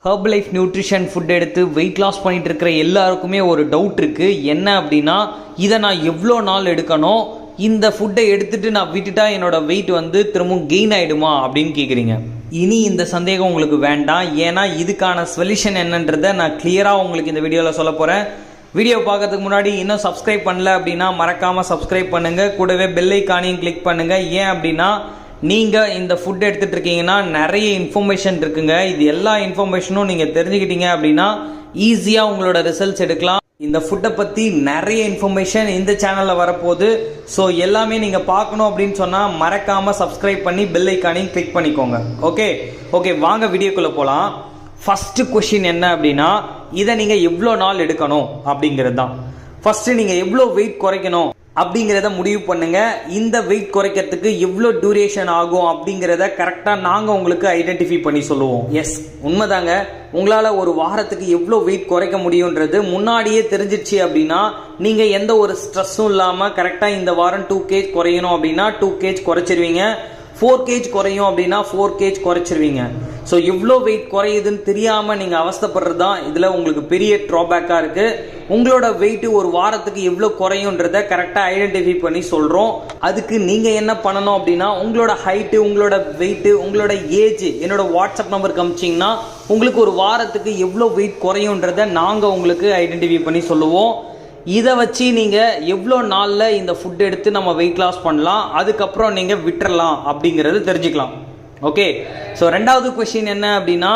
Herbalife nutrition food எடுத்து weight loss பண்ணிட்டு இருக்கிற எல்லாருக்குமே ஒரு டவுட் இருக்குது. என்ன அப்படின்னா, இதை நான் எவ்வளோ நாள் எடுக்கணும், இந்த ஃபுட்டை எடுத்துகிட்டு நான் விட்டுட்டா என்னோட வெயிட் திரும்பவும் கெயின் ஆகிடுமா அப்படின்னு கேட்குறீங்க. இனி இந்த சந்தேகம் உங்களுக்கு வேண்டாம். ஏன்னா இதுக்கான சொல்யூஷன் என்னன்றதை நான் கிளியராக உங்களுக்கு இந்த வீடியோவில் சொல்ல போகிறேன். வீடியோ பார்க்கறதுக்கு முன்னாடி இன்னும் சப்ஸ்கிரைப் பண்ணல அப்படின்னா மறக்காமல் சப்ஸ்கிரைப் பண்ணுங்கள். கூடவே பெல் ஐகானையும் கிளிக் பண்ணுங்கள். ஏன் அப்படின்னா, நீங்கள் இந்த ஃபுட் எடுத்துகிட்டு இருக்கீங்கன்னா நிறைய இன்ஃபர்மேஷன் இருக்குங்க. இது எல்லா இன்ஃபர்மேஷனும் நீங்கள் தெரிஞ்சுக்கிட்டீங்க அப்படின்னா ஈஸியாக உங்களோட ரிசல்ட்ஸ் எடுக்கலாம். இந்த ஃபுட்டை பற்றி நிறைய இன்ஃபர்மேஷன் இந்த சேனலில் வரப்போகுது. ஸோ எல்லாமே நீங்கள் பார்க்கணும் அப்படின்னு சொன்னால் மறக்காமல் சப்ஸ்கிரைப் பண்ணி பெல் ஐக்கானையும் கிளிக் பண்ணிக்கோங்க. ஓகே வாங்க வீடியோக்குள்ளே போகலாம். ஃபஸ்ட்டு கொஷின் என்ன அப்படின்னா, இதை நீங்கள் எவ்வளோ நாள் எடுக்கணும் அப்படிங்கிறது தான். ஃபஸ்ட்டு நீங்கள் எவ்வளோ வெயிட் குறைக்கணும் அப்படிங்கிறத முடிவு பண்ணுங்க. இந்த வெயிட் குறைக்கிறதுக்கு எவ்வளோ டியூரேஷன் ஆகும் அப்படிங்கிறத கரெக்டாக நாங்கள் உங்களுக்கு ஐடென்டிஃபை பண்ணி சொல்லுவோம். எஸ், உண்மைதாங்க. உங்களால் ஒரு வாரத்துக்கு எவ்வளோ வெயிட் குறைக்க முடியுன்றது முன்னாடியே தெரிஞ்சிடுச்சு அப்படின்னா நீங்கள் எந்த ஒரு ஸ்ட்ரெஸ்ஸும் இல்லாமல் கரெக்டாக இந்த வாரம் 2 kg குறையணும் அப்படின்னா 2 kg குறைச்சிருவீங்க. 4 kg குறையும் அப்படின்னா 4 kg குறைச்சிருவீங்க. ஸோ எவ்வளோ வெயிட் குறையுதுன்னு தெரியாமல் நீங்கள் அவஸ்தப்படுறது தான் இதில் உங்களுக்கு பெரிய ட்ராபேக்காக இருக்குது. உங்களோட வெயிட்டு ஒரு வாரத்துக்கு எவ்வளோ குறையுன்றதை கரெக்டாக ஐடென்டிஃபை பண்ணி சொல்கிறோம். அதுக்கு நீங்கள் என்ன பண்ணணும் அப்படின்னா, உங்களோட ஹைட்டு, உங்களோட வெயிட்டு, உங்களோட ஏஜ் என்னோட வாட்ஸ்அப் நம்பருக்கு அனுப்பிச்சிங்கன்னா உங்களுக்கு ஒரு வாரத்துக்கு எவ்வளோ வெயிட் குறையுன்றதை நாங்கள் உங்களுக்கு ஐடென்டிஃபை பண்ணி சொல்லுவோம். இதை வச்சு நீங்கள் எவ்வளோ நாளில் இந்த ஃபுட் எடுத்து நம்ம வெயிட் லாஸ் பண்ணலாம், அதுக்கப்புறம் நீங்கள் விட்டுறலாம் அப்படிங்கிறது தெரிஞ்சுக்கலாம். ஓகே, ஸோ ரெண்டாவது கொஸ்டின் என்ன அப்படின்னா,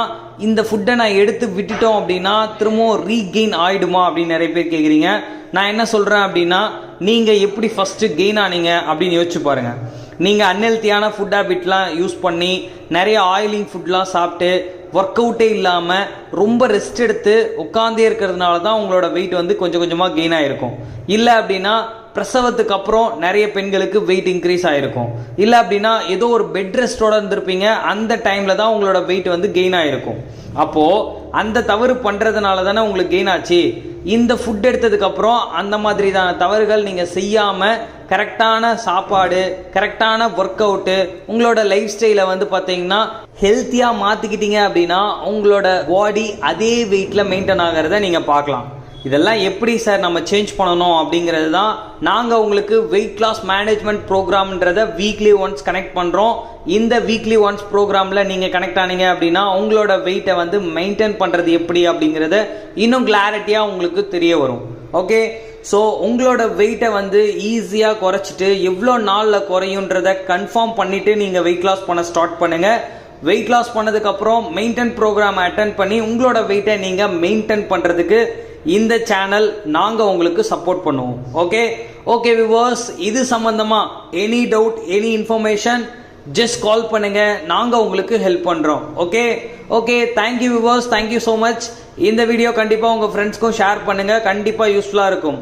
இந்த ஃபுட்டை நான் எடுத்து விட்டுட்டோம் அப்படின்னா திரும்பவும் ரீகெயின் ஆகிடுமா அப்படின்னு நிறைய பேர் கேட்குறீங்க. நான் என்ன சொல்கிறேன் அப்படின்னா, நீங்கள் எப்படி ஃபஸ்ட்டு கெயின் ஆனீங்க அப்படின்னு யோசிச்சு பாருங்கள். நீங்கள் அன்ஹெல்த்தியான ஃபுட் ஹேபிட்லாம் யூஸ் பண்ணி நிறைய ஆயிலிங் ஃபுட்லாம் சாப்பிட்டு ஒர்க் அவுட்டே இல்லாமல் ரொம்ப ரெஸ்ட் எடுத்து உட்காந்தே இருக்கிறதுனால தான் உங்களோட வெயிட் கொஞ்சம் கொஞ்சமாக கெயின் ஆகிருக்கும். இல்லை அப்படின்னா பிரசவத்துக்கு அப்புறம் நிறைய பெண்களுக்கு வெயிட் இன்க்ரீஸ் ஆகிருக்கும். இல்லை அப்படின்னா ஏதோ ஒரு பெட் ரெஸ்டோட இருந்திருப்பீங்க, அந்த டைமில் தான் உங்களோட வெயிட் கெயின் ஆகிருக்கும். அப்போது அந்த தவறு பண்ணுறதுனால தானே உங்களுக்கு கெயின் ஆச்சு. இந்த ஃபுட் எடுத்ததுக்கப்புறம் அந்த மாதிரிதான தவறுகள் நீங்கள் செய்யாமல் கரெக்டான சாப்பாடு, கரெக்டான ஒர்க் அவுட்டு, உங்களோட லைஃப் ஸ்டைலை பார்த்தீங்கன்னா ஹெல்த்தியாக மாற்றிக்கிட்டீங்க அப்படின்னா உங்களோட பாடி அதே வெயிட்டில் மெயின்டைன் ஆகிறத நீங்கள் பார்க்கலாம். இதெல்லாம் எப்படி சார் நம்ம சேஞ்ச் பண்ணணும் அப்படிங்கிறது தான் நாங்கள் உங்களுக்கு வெயிட் லாஸ் மேனேஜ்மெண்ட் ப்ரோக்ராம்ன்றதை வீக்லி ஒன்ஸ் கனெக்ட் பண்ணுறோம். இந்த வீக்லி ஒன்ஸ் ப்ரோக்ராமில் நீங்கள் கனெக்ட் ஆனீங்க அப்படின்னா உங்களோட வெயிட்டை மெயின்டைன் பண்ணுறது எப்படி அப்படிங்கிறத இன்னும் கிளாரிட்டியாக உங்களுக்கு தெரிய வரும். ஓகே, ஸோ உங்களோட வெயிட்டை ஈஸியாக குறைச்சிட்டு எவ்வளோ நாளில் குறையுன்றதை கன்ஃபார்ம் பண்ணிவிட்டு நீங்கள் வெயிட் லாஸ் பண்ண ஸ்டார்ட் பண்ணுங்கள். வெயிட் லாஸ் பண்ணதுக்கப்புறம் மெயின்டைன் ப்ரோக்ராம் அட்டென்ட் பண்ணி உங்களோட வெயிட்டை நீங்கள் மெயின்டைன் பண்ணுறதுக்கு இந்த சேனல் நாங்கள் உங்களுக்கு சப்போர்ட் பண்ணுவோம். ஓகே வியூவர்ஸ், இது சம்பந்தமாக any doubt, any information just call பண்ணுங்க, நாங்கள் உங்களுக்கு ஹெல்ப் பண்ணுறோம். Okay thank you viewers, thank you so much. இந்த வீடியோ கண்டிப்பாக உங்கள் ஃப்ரெண்ட்ஸ்க்கும் ஷேர் பண்ணுங்கள், கண்டிப்பாக யூஸ்ஃபுல்லாக இருக்கும்.